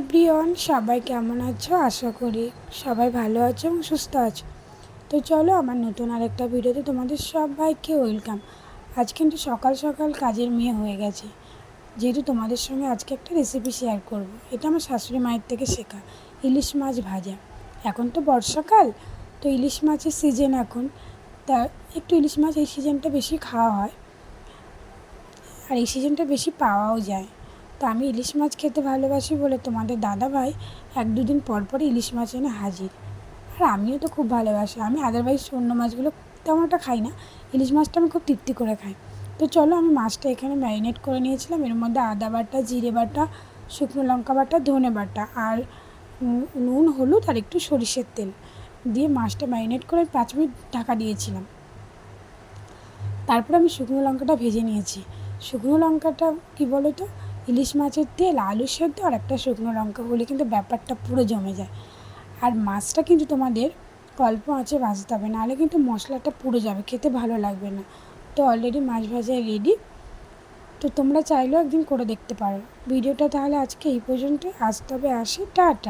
Everyone, সবাই কেমন আছো? আশা করি সবাই ভালো আছো এবং সুস্থ আছো। তো চলো আমার নতুন আরেকটা ভিডিওতে তোমাদের সবাইকে ওয়েলকাম। আজ কিন্তু সকাল সকাল কাজের মেয়ে হয়ে গেছে, যেহেতু তোমাদের সঙ্গে আজকে একটা রেসিপি শেয়ার করব। এটা আমার শাশুড়ি মায়ের থেকে শেখা, ইলিশ মাছ ভাজা। এখন তো বর্ষাকাল, তো ইলিশ মাছের সিজন এখন, তা একটু ইলিশ মাছ এই সিজনটা বেশি খাওয়া হয় আর এই সিজনটা বেশি পাওয়াও যায়। তো আমি ইলিশ মাছ খেতে ভালোবাসি বলে তোমাদের দাদাভাই এক দুদিন পর পর ইলিশ মাছ এনে হাজির। আর আমিও তো খুব ভালোবাসি, আমি আদারওয়াইজ অন্য মাছগুলো তেমন একটা খাই না, ইলিশ মাছটা আমি খুব তৃপ্তি করে খাই। তো চলো, আমি মাছটা এখানে ম্যারিনেট করে নিয়েছিলাম। এর মধ্যে আদা বাটা, জিরে বাটা, শুকনো লঙ্কা বাটা, ধনে বাটা আর নুন, হলুদ আর একটু সরিষের তেল দিয়ে মাছটা ম্যারিনেট করে 5 মিনিট ঢাকা দিয়েছিলাম। তারপর আমি শুকনো লঙ্কাটা ভেজে নিয়েছি। শুকনো লঙ্কাটা কী বলো তো, ইলিশ মাছের তেল, আলু সেদ্ধ আর একটা শুকনো লঙ্কা হলে কিন্তু ব্যাপারটা পুরো জমে যায়। আর মাছটা কিন্তু তোমাদের অল্প আঁচে ভাজতে হবে, নাহলে কিন্তু মশলাটা পুড়ে যাবে, খেতে ভালো লাগবে না। তো অলরেডি মাছ ভাজা রেডি। তো তোমরা চাইলেও একদিন করে দেখতে পারো। ভিডিওটা তাহলে আজকে এই পর্যন্ত। আজ তবে আসি, টাটা।